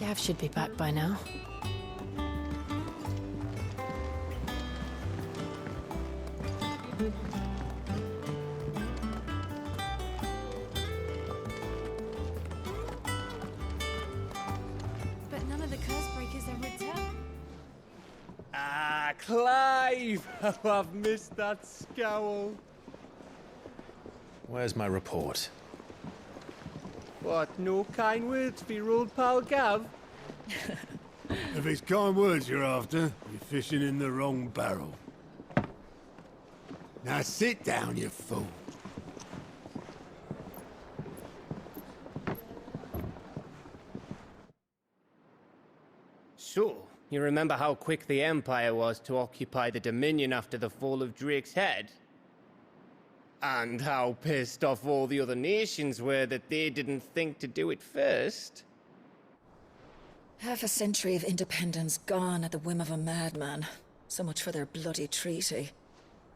Gav should be back by now. But none of the curse breakers are returned. Ah, Clive! How I've missed that scowl. Where's my report? What, no kind words for your old pal Gav? If it's kind words you're after, you're fishing in the wrong barrel. Now sit down, you fool. So, you remember how quick the Empire was to occupy the Dominion after the fall of Drake's head? And how pissed off all the other nations were that they didn't think to do it first? Half a century of independence gone at the whim of a madman. So much for their bloody treaty.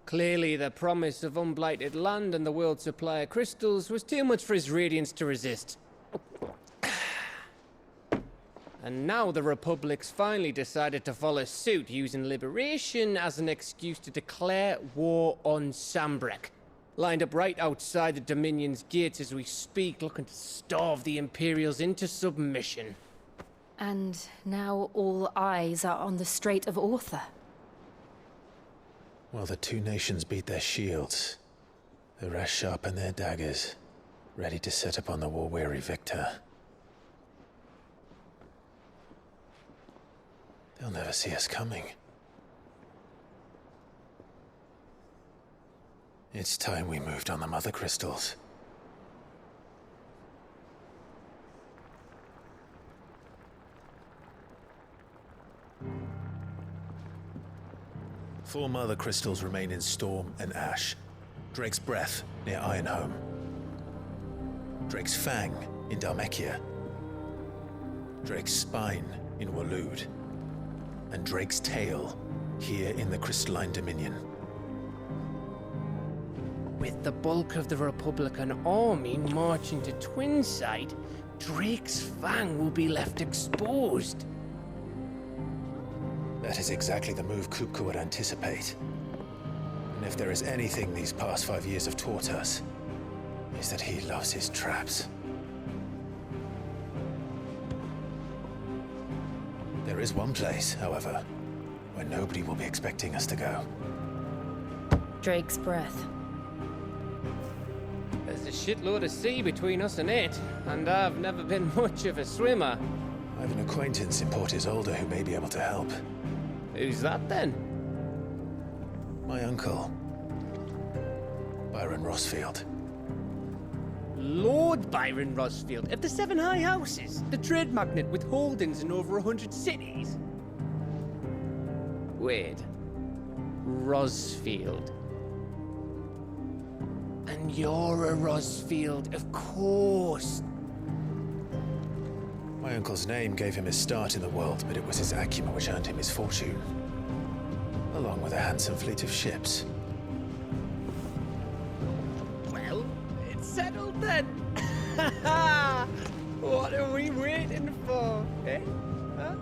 Clearly, the promise of unblighted land and the world's supply of crystals was too much for his radiance to resist. And now the Republic's finally decided to follow suit, using liberation as an excuse to declare war on Sambrek. Lined up right outside the Dominion's gates as we speak, looking to starve the Imperials into submission. And now all eyes are on the Strait of Author. Well, the two nations beat their shields. The rest sharpen their daggers, ready to set upon the war-weary victor. They'll never see us coming. It's time we moved on the mother crystals. Four mother crystals remain in Storm and Ash. Drake's Breath near Ironhome. Drake's Fang in Dhalmekia. Drake's Spine in Waloed. And Drake's Tail here in the Crystalline Dominion. With the bulk of the Republican army marching to Twinside, Drake's Fang will be left exposed. That is exactly the move Kupka would anticipate. And if there is anything these past 5 years have taught us, is that he loves his traps. There is one place, however, where nobody will be expecting us to go. Drake's Breath. There's a shitload of sea between us and it, and I've never been much of a swimmer. I have an acquaintance in Port Isolde who may be able to help. Who's that then? My uncle, Byron Rossfield. Lord Byron Rossfield of the Seven High Houses, the trade magnate with holdings in over 100 cities. Wait, Rossfield. And you're a Rossfield, of course. My uncle's name gave him his start in the world, but it was his acumen which earned him his fortune, along with a handsome fleet of ships. Well, it's settled then. What are we waiting for, eh? Huh?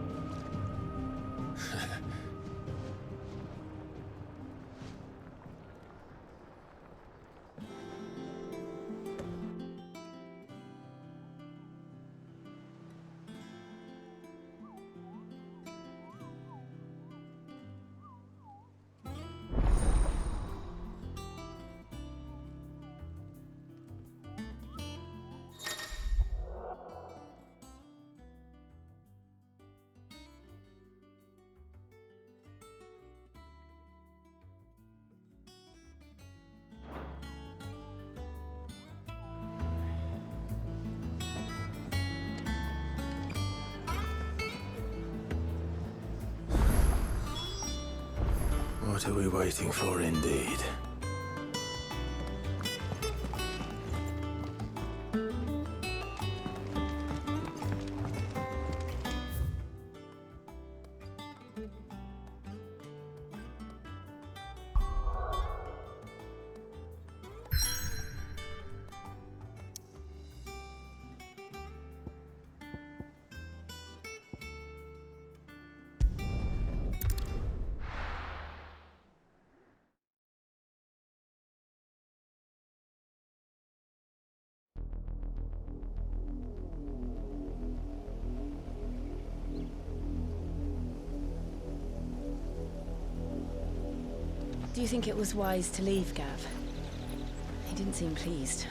What are we waiting for, indeed? Do you think it was wise to leave, Gav? He didn't seem pleased.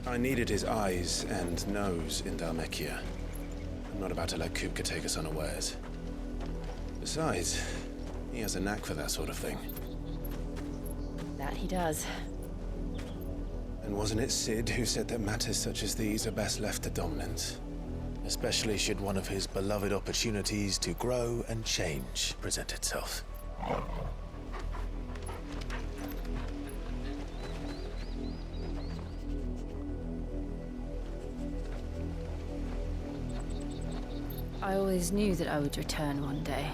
I needed his eyes and nose in Dhalmekia. I'm not about to let Kupka take us unawares. Besides, he has a knack for that sort of thing. That he does. And wasn't it Sid who said that matters such as these are best left to dominance? Especially should one of his beloved opportunities to grow and change present itself. I always knew that I would return one day.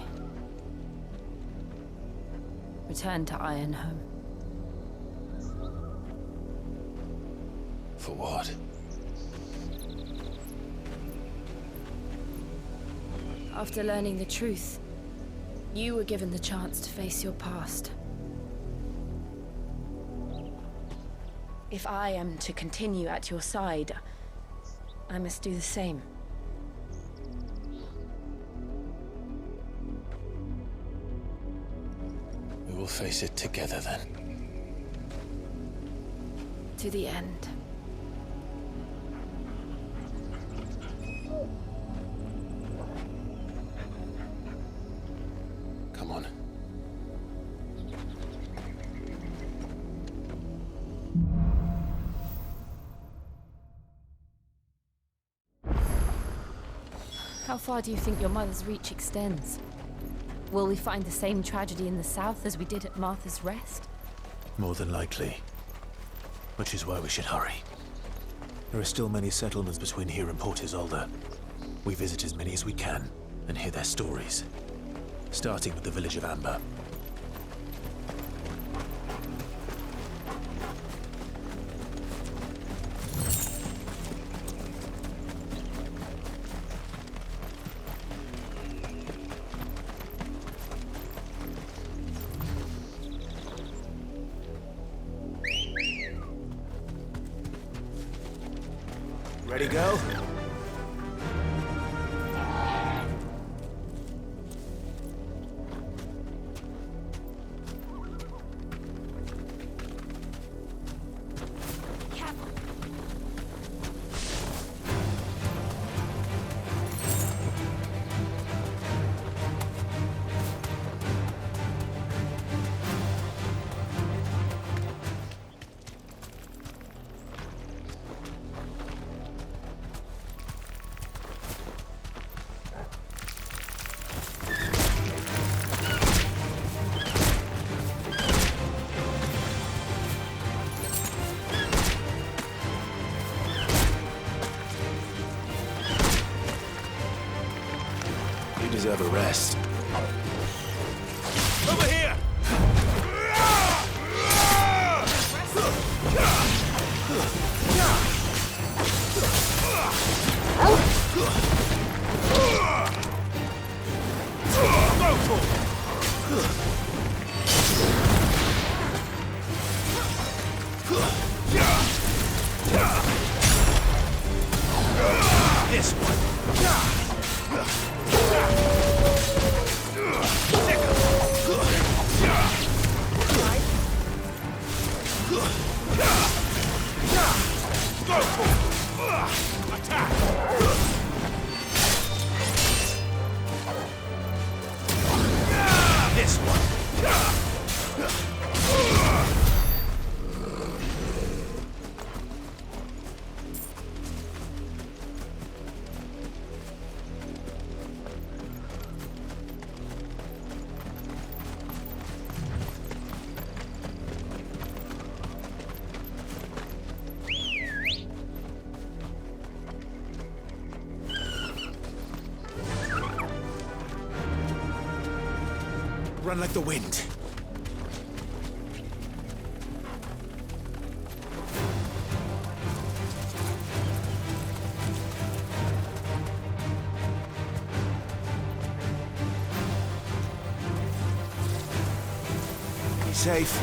Return to Ironhome. For what? After learning the truth, you were given the chance to face your past. If I am to continue at your side, I must do the same. We will face it together then. To the end. Come on. How far do you think your mother's reach extends? Will we find the same tragedy in the south as we did at Martha's Rest? More than likely. Which is why we should hurry. There are still many settlements between here and Port Isolde. We visit as many as we can and hear their stories. Starting with the village of Amber. Ready, go? Deserve a rest. Over here! This one. This one. Run like the wind. Be safe.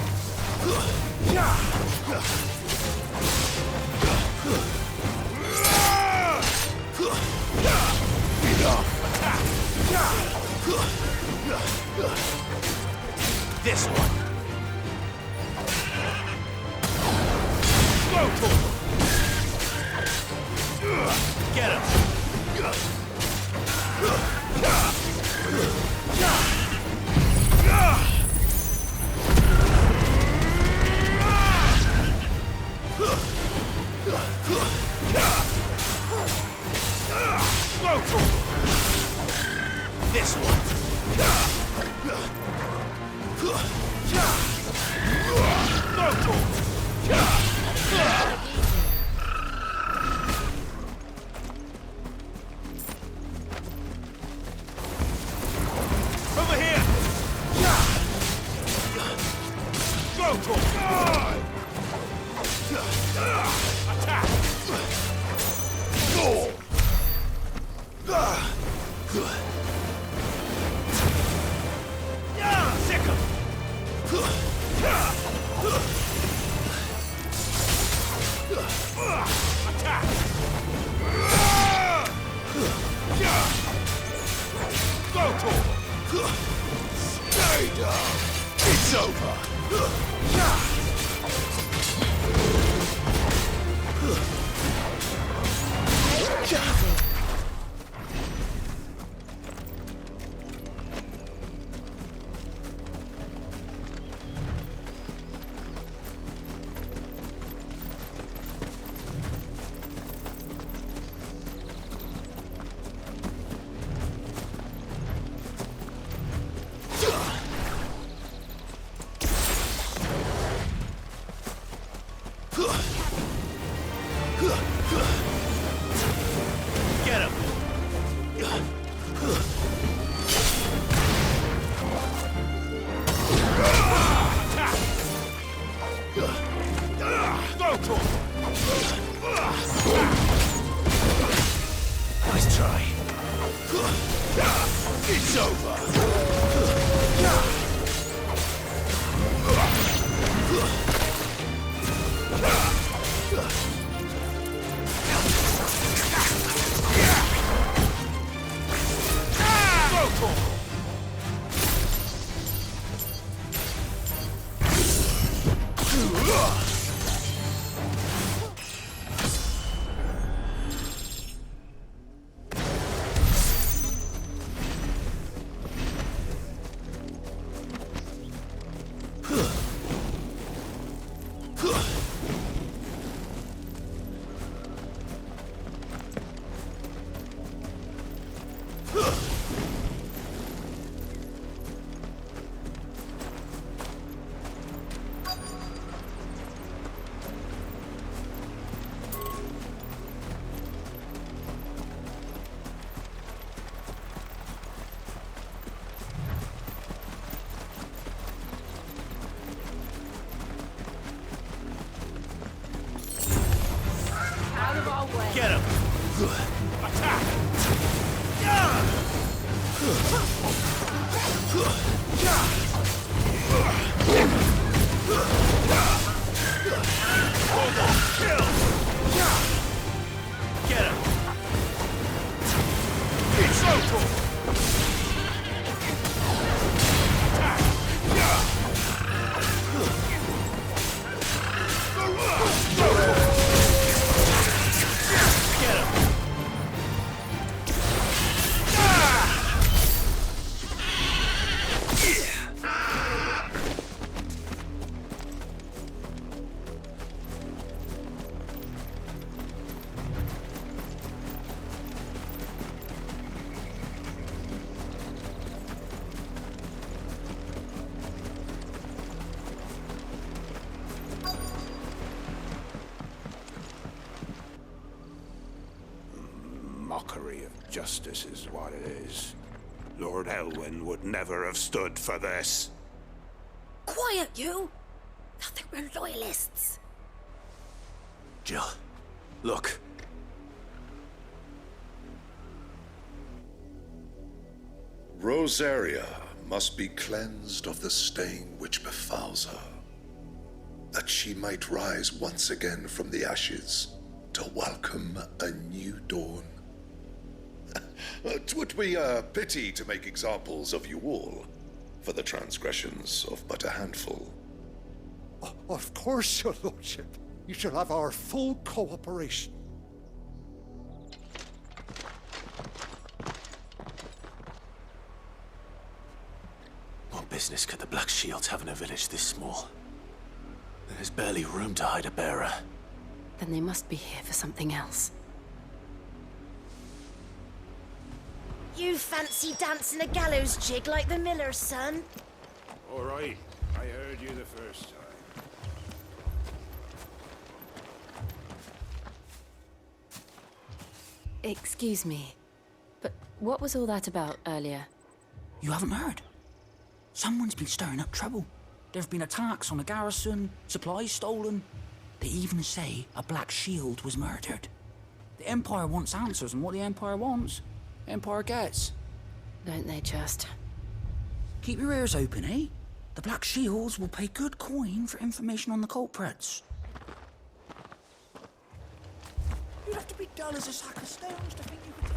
This one. Get him! This one! Over here! Go to attack! Go! Sick him! Attack! Go to! Stay down! It's over! Get him! Attack! Go to him! Nice try. It's over. Out of our way. Get him! Attack! Hold on! Kill! Get him! It's so cool! Attack! Get him! Mockery of justice is what it is. Lord Elwyn would never have stood for this. Quiet, you! Nothing, we're loyalists. Jill, look. Rosaria must be cleansed of the stain which befouls her, that she might rise once again from the ashes to welcome a new dawn. 'Twould be a pity to make examples of you all for the transgressions of but a handful. Of course, your lordship. You shall have our full cooperation. business could the Black Shields have in a village this small? There's barely room to hide a bearer. Then they must be here for something else. You fancy dancing a gallows jig like the miller's son? All right, I heard you the first time. Excuse me, but what was all that about earlier? You haven't heard? Someone's been stirring up trouble. There have been attacks on the garrison, supplies stolen. They even say a Black Shield was murdered. The Empire wants answers, and what the Empire wants, Empire gets. Don't they just? Keep your ears open, eh? The Black Shields will pay good coin for information on the culprits. You'd have to be dull as a sack of stones to think you could...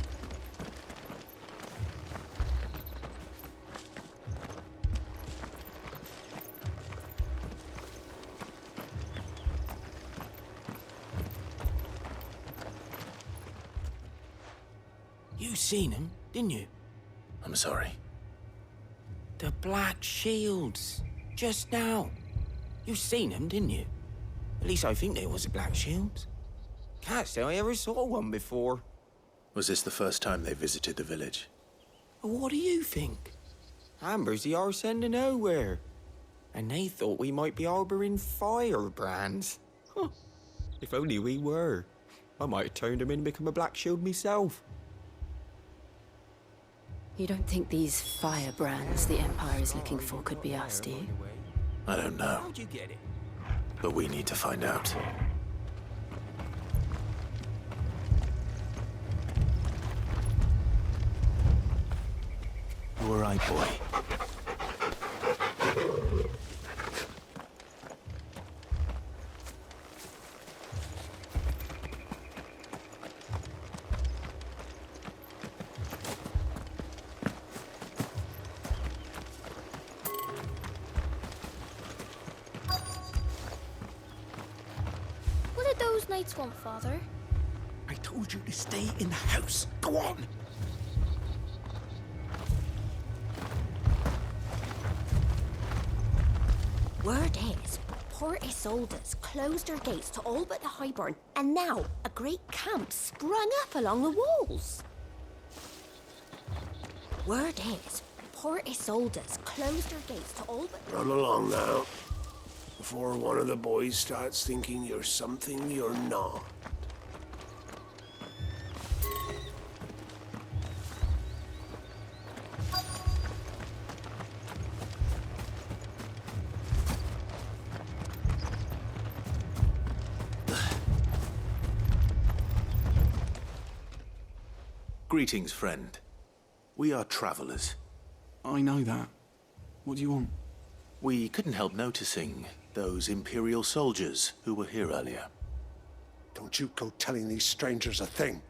You seen him, didn't you? I'm sorry. The Black Shields. Just now. You seen them, didn't you? At least I think there was a Black Shield. Can't say I ever saw one before. Was this the first time they visited the village? What do you think? Amber's the arse end of nowhere. And they thought we might be harbouring firebrands. Huh. If only we were. I might have turned them in and become a Black Shield myself. You don't think these firebrands the Empire is looking for could be us, do you? I don't know. How'd you get it? But we need to find out. You all right, boy? What did those knights want, Father? I told you to stay in the house. Go on! Word is, Port Isolde's closed her gates to all but the Highborn, and now a great camp sprung up along the walls. Word is, Port Isolde's closed her gates to all but... Run along now, before one of the boys starts thinking you're something you're not. Greetings, friend. We are travelers. I know that. What do you want? We couldn't help noticing those Imperial soldiers who were here earlier. Don't you go telling these strangers a thing.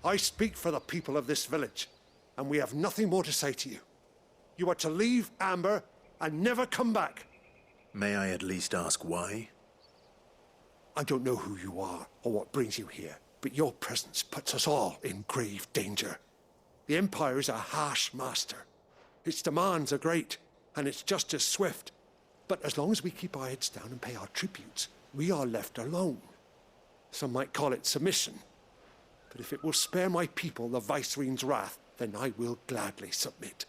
I speak for the people of this village, and we have nothing more to say to you. You are to leave Amber and never come back. May I at least ask why? I don't know who you are or what brings you here, but your presence puts us all in grave danger. The Empire is a harsh master. Its demands are great, and its justice swift. But as long as we keep our heads down and pay our tributes, we are left alone. Some might call it submission. But if it will spare my people the Viceroy's wrath, then I will gladly submit.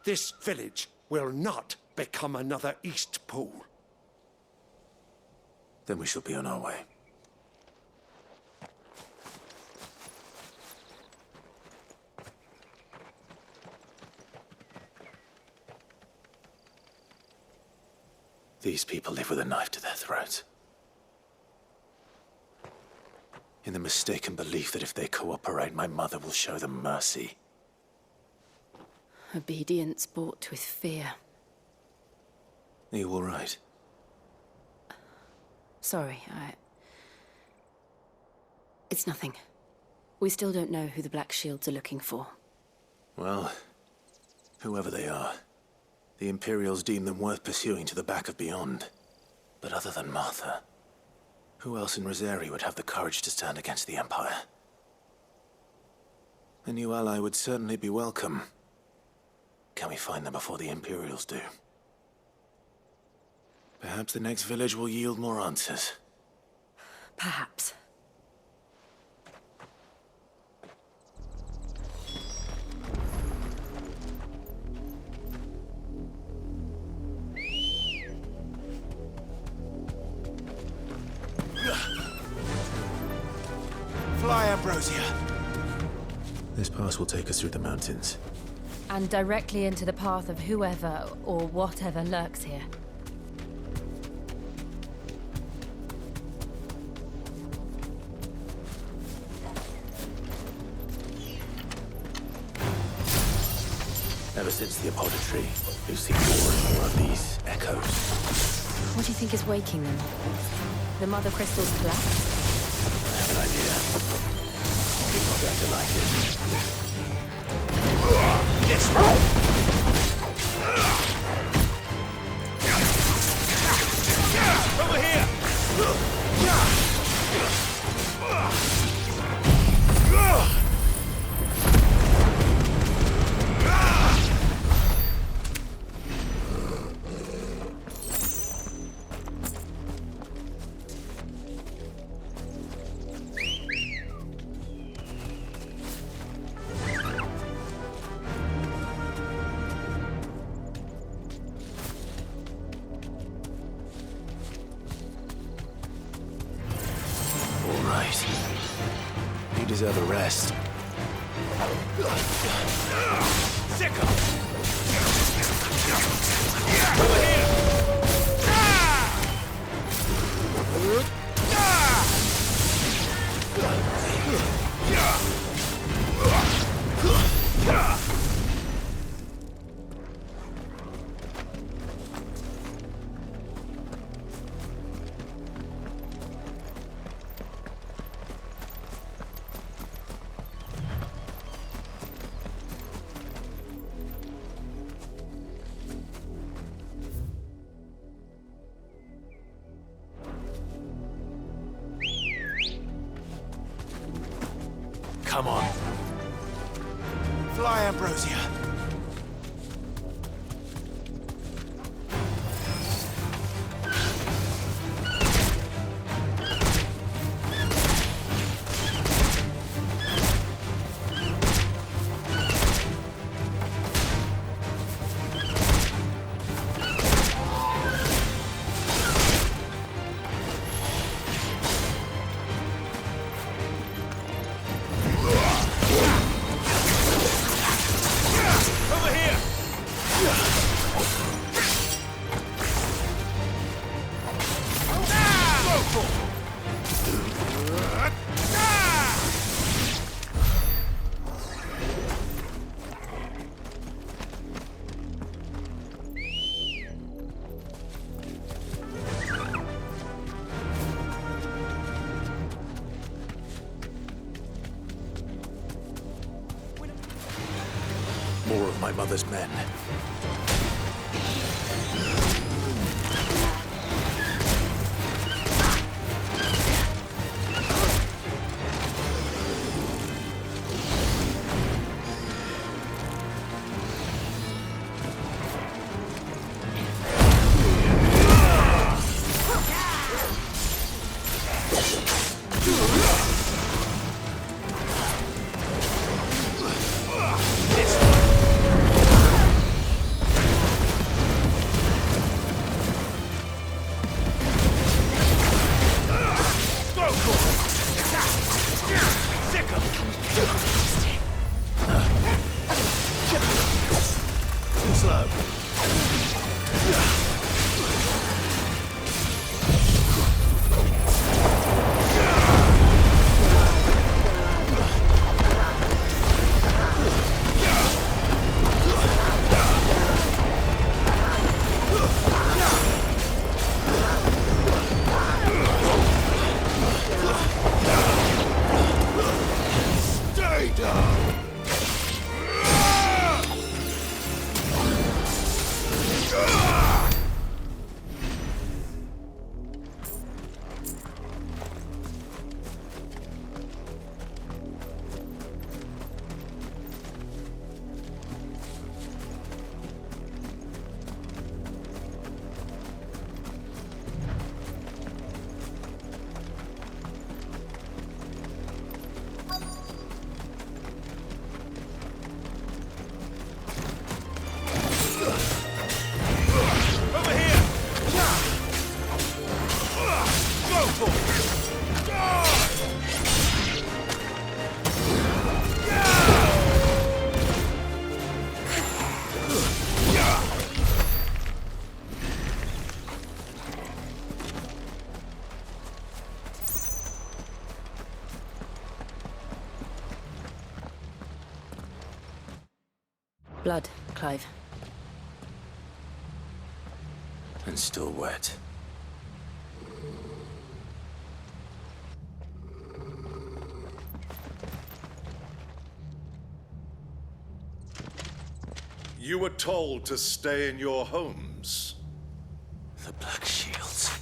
This village will not become another East Pool. Then we shall be on our way. These people live with a knife to their throats. In the mistaken belief that if they cooperate, my mother will show them mercy. Obedience bought with fear. Are you all right? Sorry, It's nothing. We still don't know who the Black Shields are looking for. Well, whoever they are, the Imperials deem them worth pursuing to the back of beyond. But other than Martha, who else in Rosari would have the courage to stand against the Empire? A new ally would certainly be welcome, Can we find them before the Imperials do? Perhaps the next village will yield more answers. Perhaps. Fly, Ambrosia! This pass will take us through the mountains. And directly into the path of whoever or whatever lurks here. Ever since the apodatory, we've seen more and more of these echoes. What do you think is waking them? The Mother Crystal's collapse? I have an idea. You're not going to like it. Over here! You deserve a rest. Sicker! Over here! Come on. Fly, Ambrosia. More of my mother's men. Blood, Clive. And still wet. You were told to stay in your homes. The Black Shields.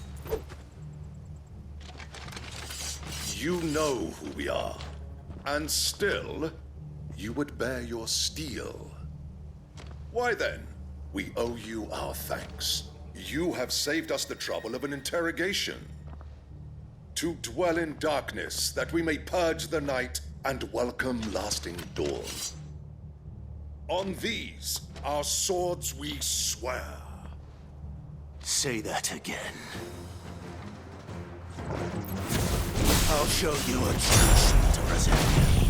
You know who we are. And still, you would bear your steel. Why then, we owe you our thanks. You have saved us the trouble of an interrogation. To dwell in darkness, that we may purge the night and welcome lasting dawn. On these, our swords we swear. Say that again. I'll show you a true shield to present you.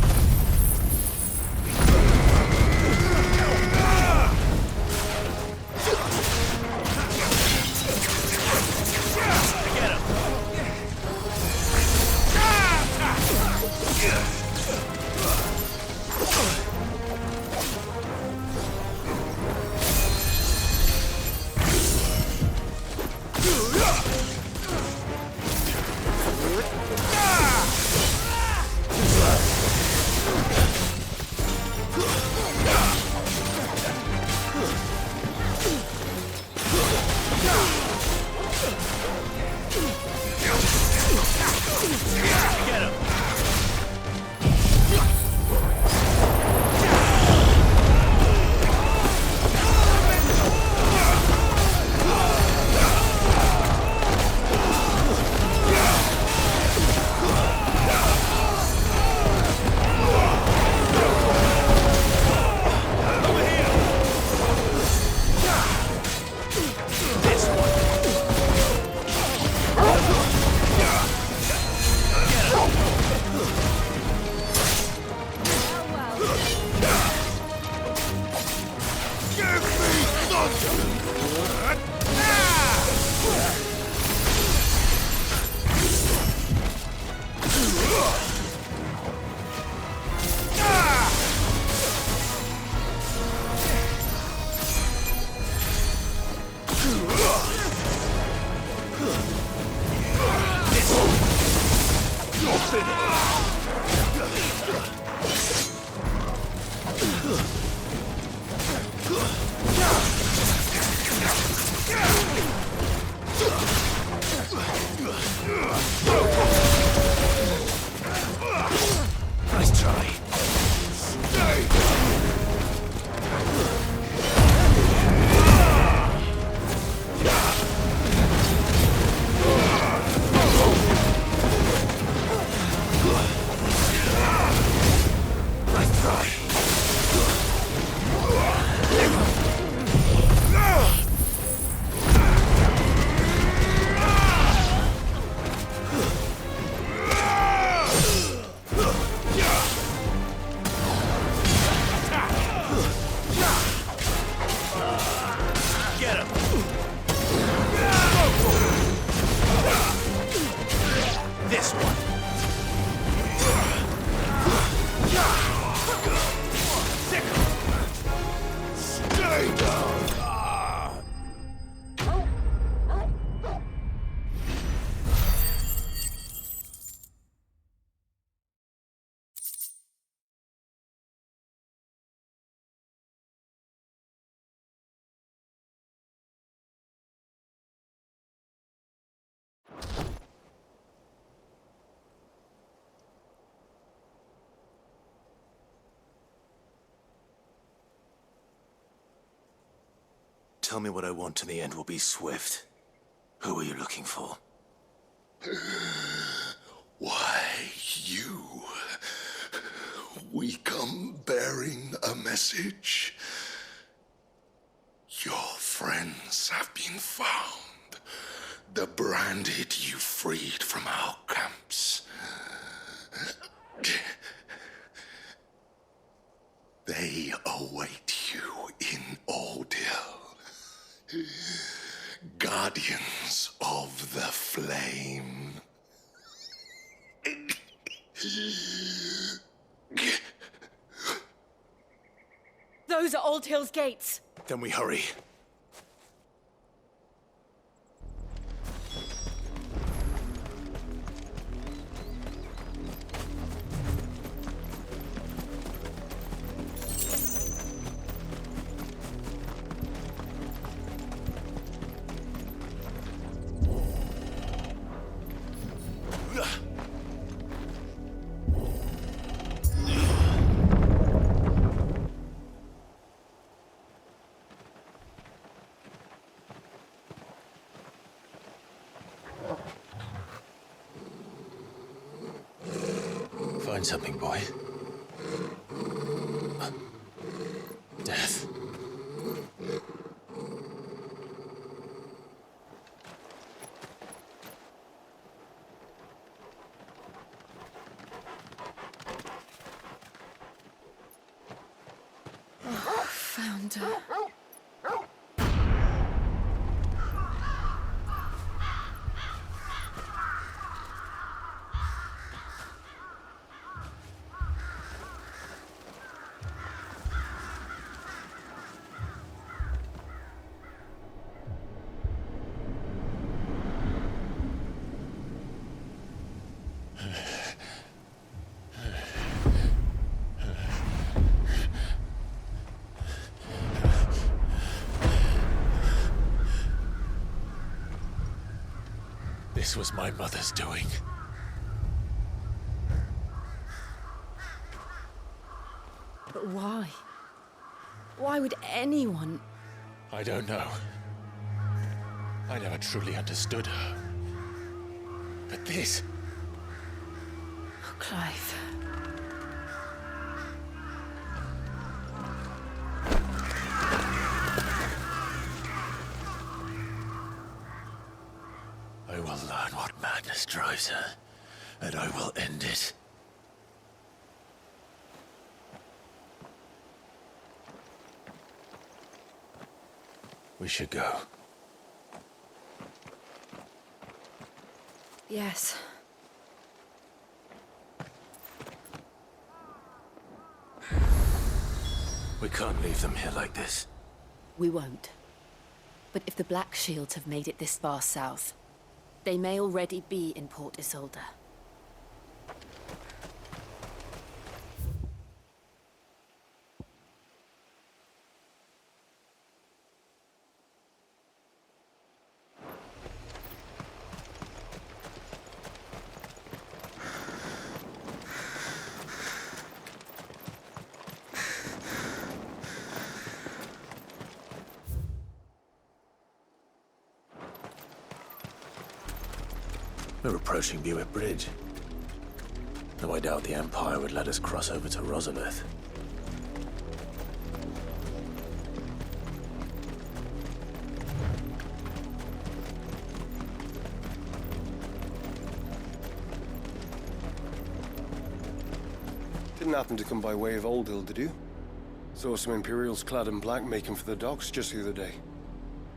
Nice try. Tell me what I want and the end will be swift. Who are you looking for? Why, you. We come bearing a message. Your friends have been found. The branded you freed from our camps. They await you in Ordeal. Guardians of the Flame. Those Who's at Old Hill's gates? Then we hurry. Find something, boy. Death. Found her. This was my mother's doing. But why? Why would anyone... I don't know. I never truly understood her. But this... Oh, Clive. I will learn what madness drives her, and I will end it. We should go. Yes. We can't leave them here like this. We won't. But if the Black Shields have made it this far south, they may already be in Port Isolde. We're approaching Buick Bridge. Though I doubt the Empire would let us cross over to Rosalith. Didn't happen to come by way of Old Hill, did you? Saw some Imperials clad in black making for the docks just the other day.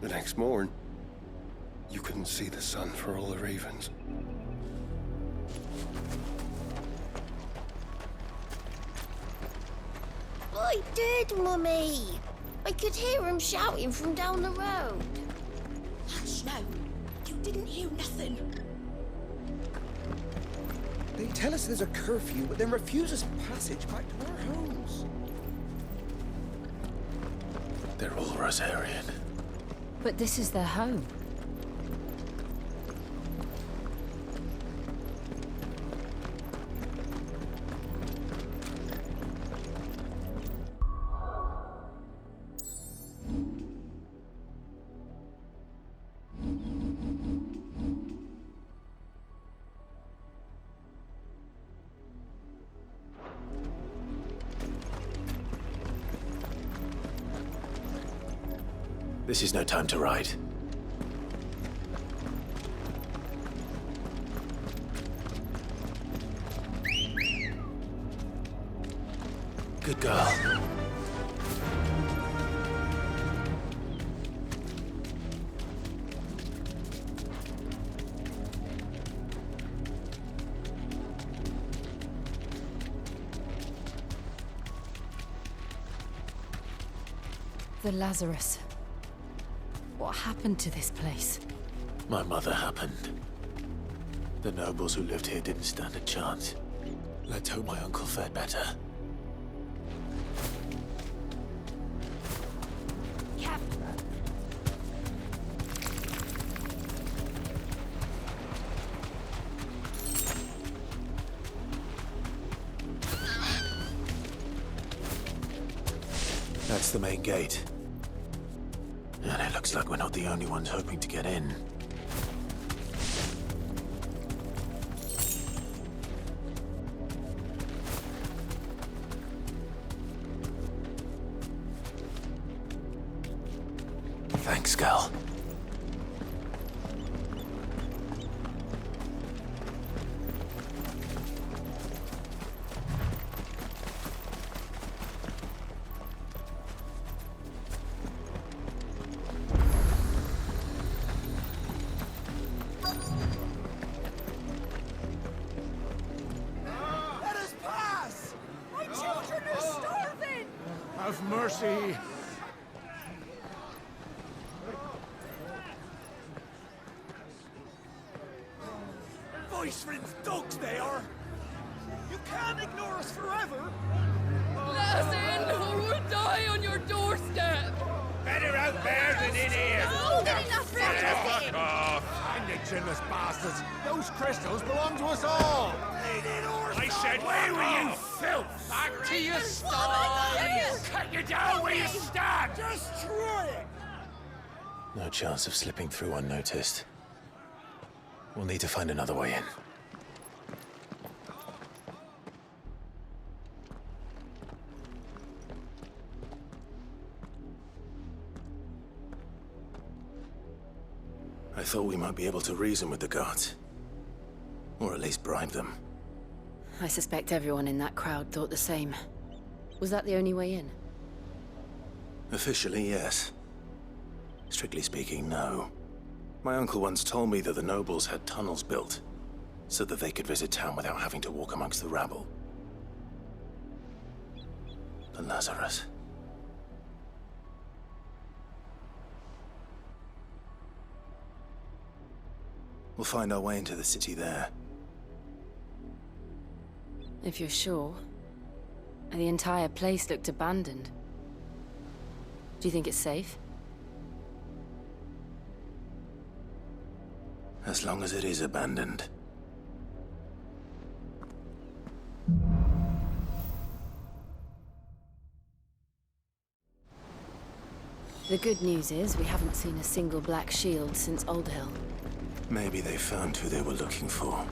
The next morn, you couldn't see the sun for all the ravens. I did, Mummy. I could hear him shouting from down the road. Hush, no. You didn't hear nothing. They tell us there's a curfew, but then refuse us passage back to our homes. They're all Rosarian. But this is their home. This is no time to ride. Good girl. The Lazarus. What happened to this place? My mother happened. The nobles who lived here didn't stand a chance. Let's hope my uncle fared better. That's the main gate. And it looks like we're not the only ones hoping to get in. Thanks, Gal. Let us pass! My children are starving! Have mercy. Voice-rinsed dogs they are! You can't ignore us forever! Let us in, or we'll die on your doorstep! Better out there than in here! No, good enough, Fuck off! And you chinless bastards! Those crystals belong to us all! I said, away with you, filth! Back to your stalls! Cut you down where you stand! Destroy it! No chance of slipping through unnoticed. We'll need to find another way in. I thought we might be able to reason with the guards. Or at least bribe them. I suspect everyone in that crowd thought the same. Was that the only way in? Officially, yes. Strictly speaking, no. My uncle once told me that the nobles had tunnels built, so that they could visit town without having to walk amongst the rabble. The Lazarus. We'll find our way into the city there. If you're sure. The entire place looked abandoned. Do you think it's safe? As long as it is abandoned. The good news is we haven't seen a single black shield since Old Hill. Maybe they found who they were looking for.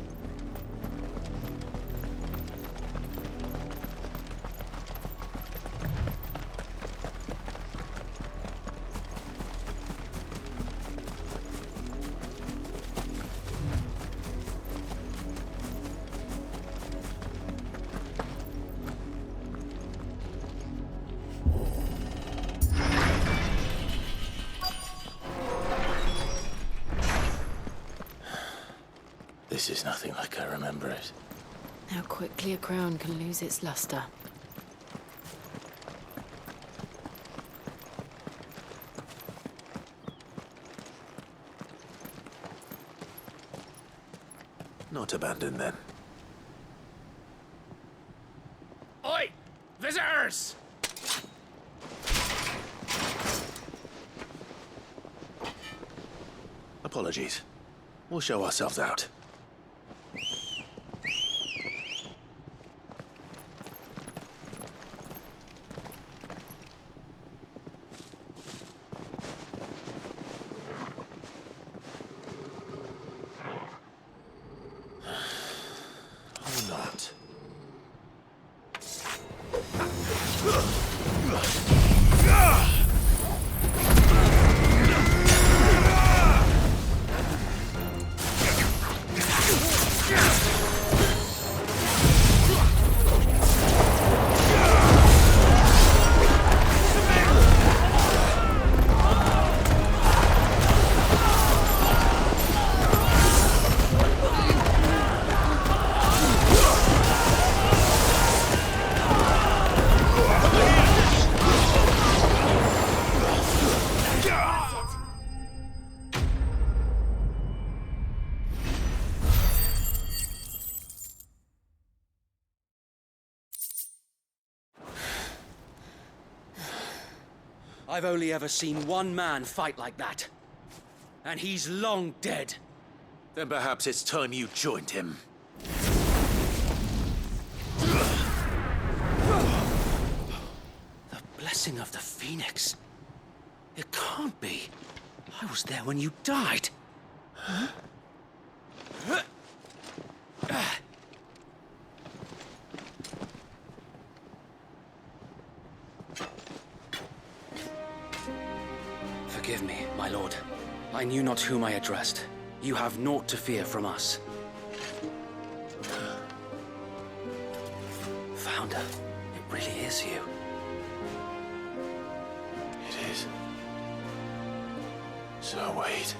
This is nothing like I remember it. How quickly a crown can lose its luster. Not abandoned then. Oi! Visitors! Apologies. We'll show ourselves out. Or not. I've only ever seen one man fight like that. And he's long dead. Then perhaps it's time you joined him. The blessing of the Phoenix. It can't be. I was there when you died. Huh? Forgive me, my lord. I knew not whom I addressed. You have naught to fear from us. Founder, it really is you. It is. So wait.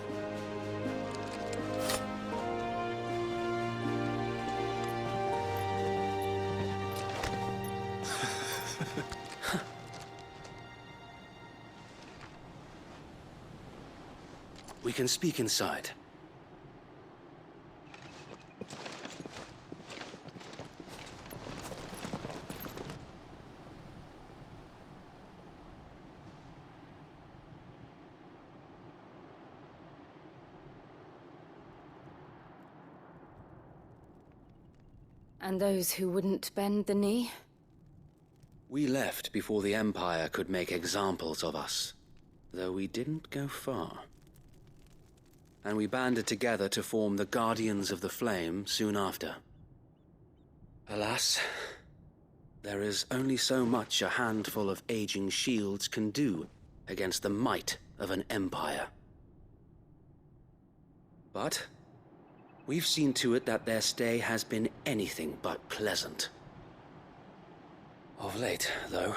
We can speak inside. And those who wouldn't bend the knee? We left before the Empire could make examples of us, though we didn't go far. And we banded together to form the Guardians of the Flame soon after. Alas, there is only so much a handful of aging shields can do against the might of an empire. But we've seen to it that their stay has been anything but pleasant. Of late, though,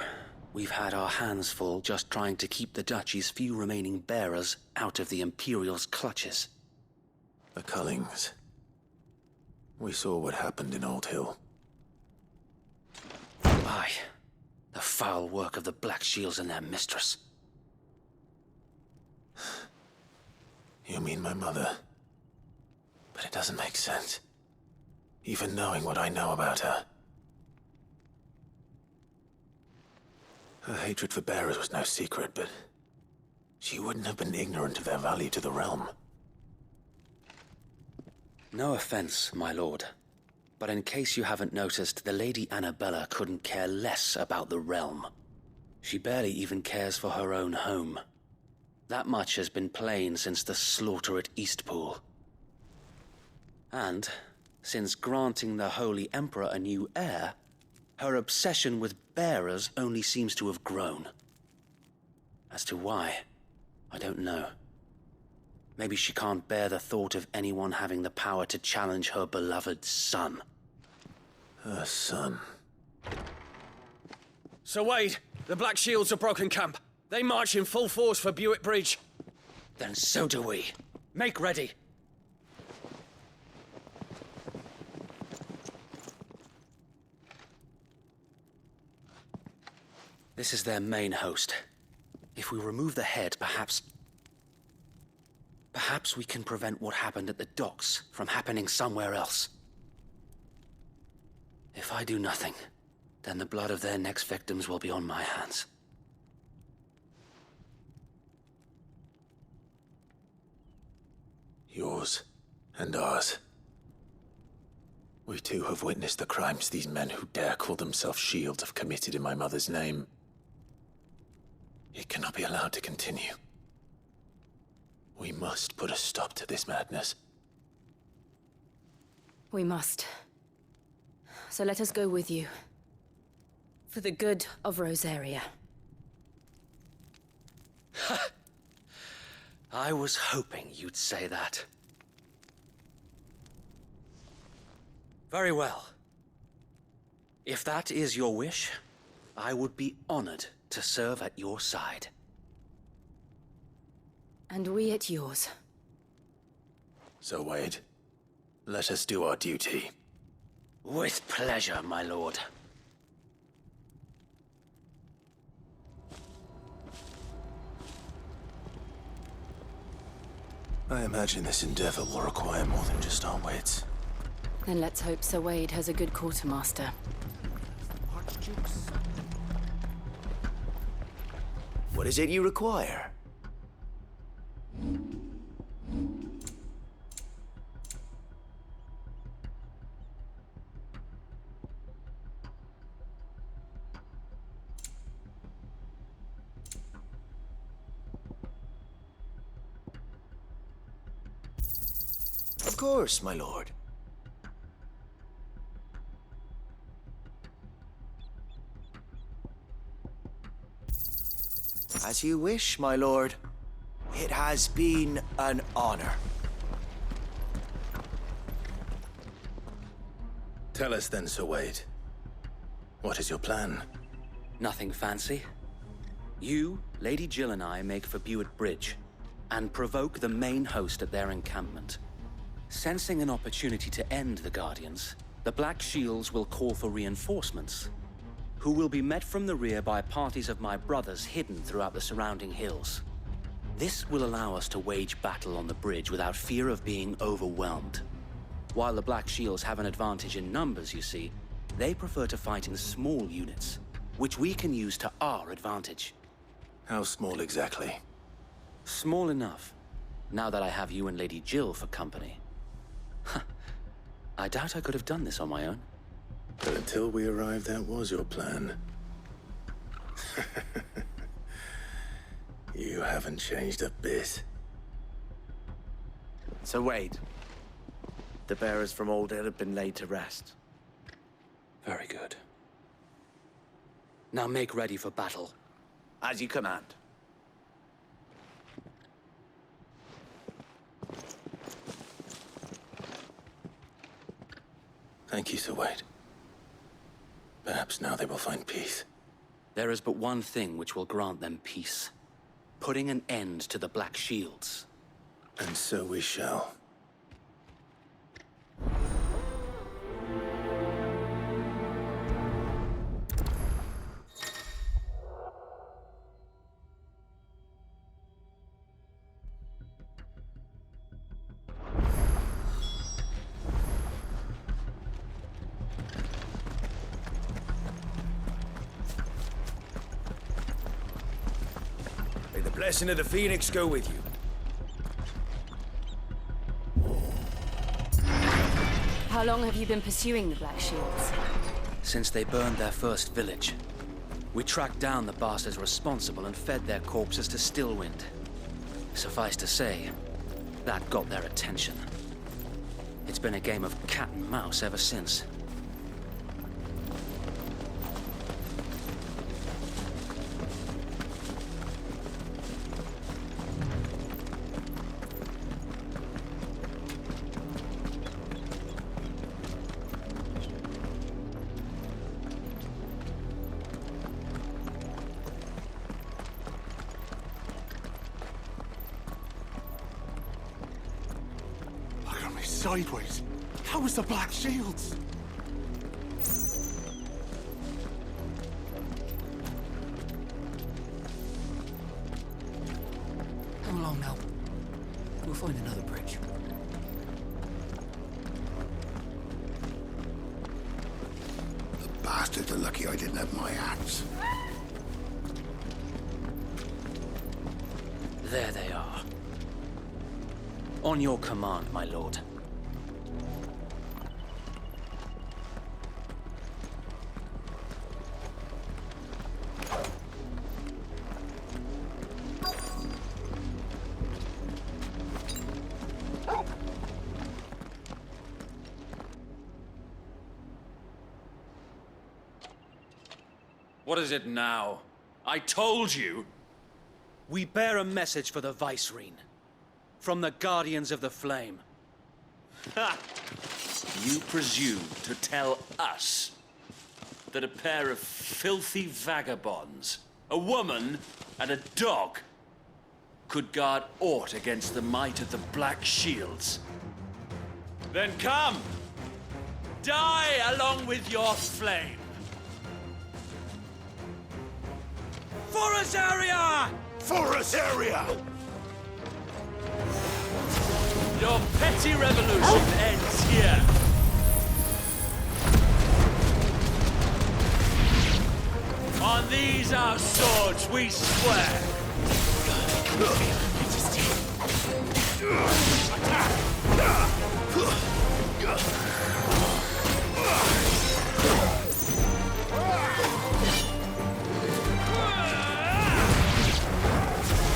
we've had our hands full just trying to keep the Duchy's few remaining bearers out of the Imperial's clutches. The Cullings. We saw what happened in Old Hill. Aye. The foul work of the Black Shields and their mistress. You mean my mother? But it doesn't make sense. Even knowing what I know about her. Her hatred for bearers was no secret, but she wouldn't have been ignorant of their value to the realm. No offense, my lord. But in case you haven't noticed, the Lady Annabella couldn't care less about the realm. She barely even cares for her own home. That much has been plain since the slaughter at Eastpool. And, since granting the Holy Emperor a new heir, her obsession with bearers only seems to have grown. As to why, I don't know. Maybe she can't bear the thought of anyone having the power to challenge her beloved son. Her son? Sir Wade, the Black Shields have broken camp. They march in full force for Buick Bridge. Then so do we. Make ready. This is their main host. If we remove the head, perhaps we can prevent what happened at the docks from happening somewhere else. If I do nothing, then the blood of their next victims will be on my hands. Yours and ours. We too have witnessed the crimes these men who dare call themselves shields have committed in my mother's name. It cannot be allowed to continue. We must put a stop to this madness. We must. So let us go with you. For the good of Rosaria. I was hoping you'd say that. Very well. If that is your wish, I would be honored to serve at your side. And we at yours. So, Wade, let us do our duty. With pleasure, my lord. I imagine this endeavor will require more than just our wits. Then let's hope Sir Wade has a good quartermaster. What is it you require? Of course, my lord. As you wish, my lord. It has been an honor. Tell us then, Sir Wade. What is your plan? Nothing fancy. You, Lady Jill and I make for Buett Bridge and provoke the main host at their encampment. Sensing an opportunity to end the Guardians, the Black Shields will call for reinforcements, who will be met from the rear by parties of my brothers hidden throughout the surrounding hills. This will allow us to wage battle on the bridge without fear of being overwhelmed. While the Black Shields have an advantage in numbers, you see, they prefer to fight in small units, which we can use to our advantage. How small exactly? Small enough, now that I have you and Lady Jill for company. I doubt I could have done this on my own. But until we arrived, that was your plan. You haven't changed a bit. So Wade, the bearers from Old Hill have been laid to rest. Very good. Now make ready for battle. As you command. Thank you, Sir Wade. Perhaps now they will find peace. There is but one thing which will grant them peace. Putting an end to the Black Shields. And so we shall. May the blessing of the Phoenix go with you. How long have you been pursuing the Black Shields? Since they burned their first village. We tracked down the bastards responsible and fed their corpses to Stillwind. Suffice to say, that got their attention. It's been a game of cat and mouse ever since. Look at me sideways. How was the Black Shields? Come along now. We'll find another bridge. The bastards are lucky I didn't have my axe. There they are. On your command, my lord. What is it now? I told you! We bear a message for the Vicereine. From the Guardians of the Flame. Ha! You presume to tell us that a pair of filthy vagabonds, a woman and a dog, could guard aught against the might of the Black Shields? Then come! Die along with your flame! For us area! For us area! Your petty revolution ends here. On the Sheathe our swords, we swear.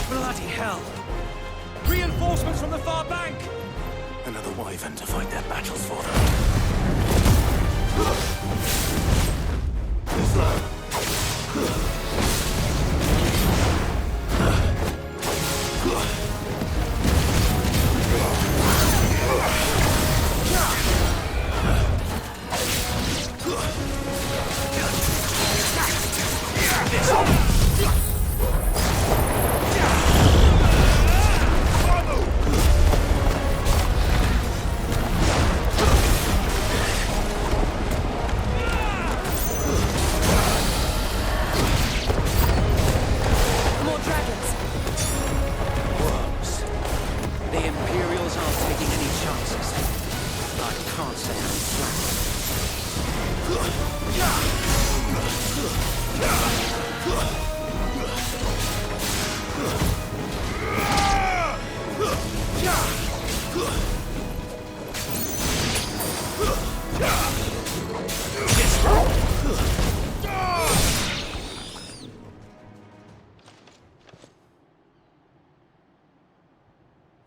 Bloody hell! Reinforcements from the far bank! Another wyvern to fight their battles for them. More dragons. Worms. The Imperials aren't taking any chances. I can't say I'm flattered.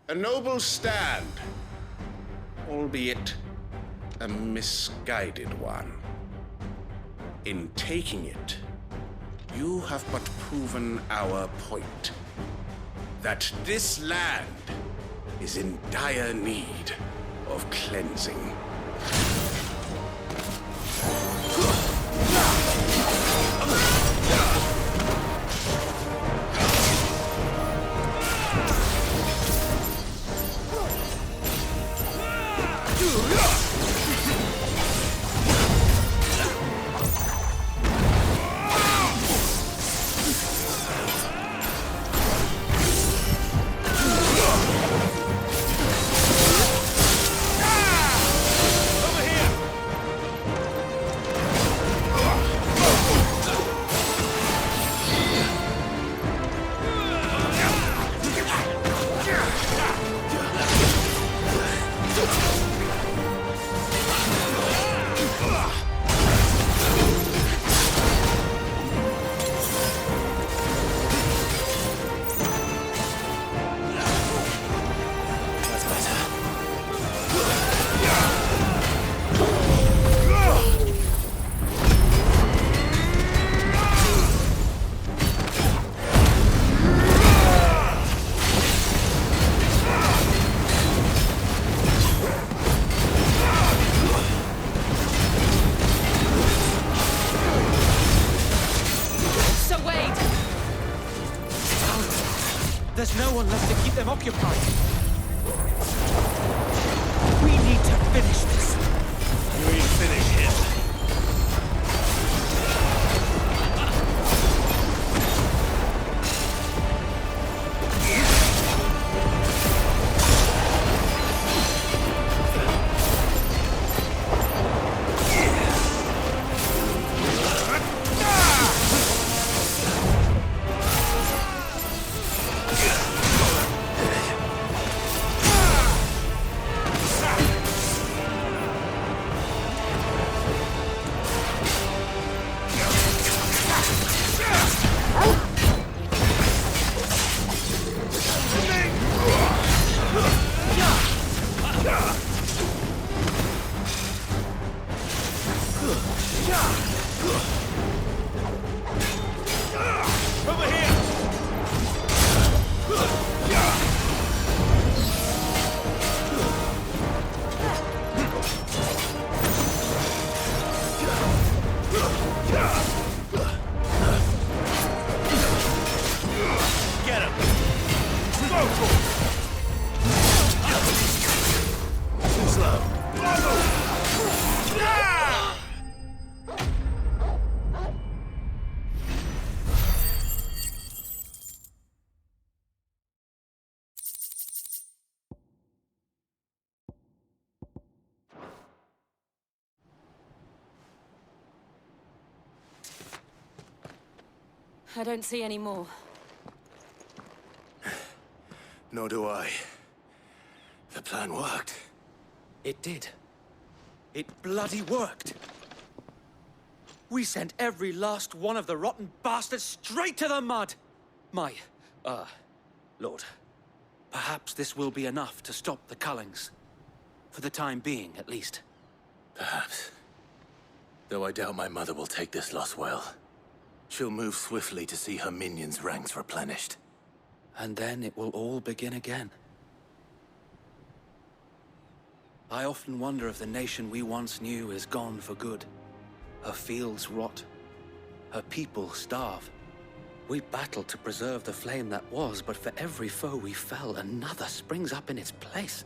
A noble stand, albeit a misguided one. In taking it, you have but proven our point. That this land is in dire need of cleansing. There's no one left to keep them occupied. We need to finish this. We finish him. I don't see any more. Nor do I. The plan worked. It did. It bloody worked. We sent every last one of the rotten bastards straight to the mud! Lord, perhaps this will be enough to stop the Cullings. For the time being, at least. Perhaps. Though I doubt my mother will take this loss well. She'll move swiftly to see her minions' ranks replenished. And then it will all begin again. I often wonder if the nation we once knew is gone for good. Her fields rot. Her people starve. We battled to preserve the flame that was, but for every foe we fell, another springs up in its place.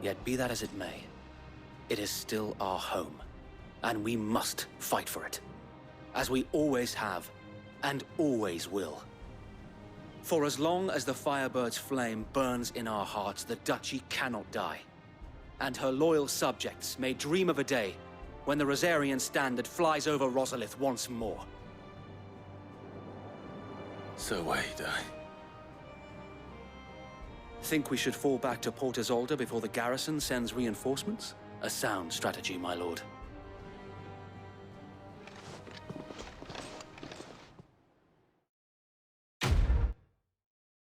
Yet be that as it may, it is still our home, and we must fight for it, as we always have, and always will. For as long as the Firebird's flame burns in our hearts, the Duchy cannot die, and her loyal subjects may dream of a day when the Rosarian standard flies over Rosalith once more. So wait, Think we should fall back to Port Isolde before the garrison sends reinforcements? A sound strategy, my lord.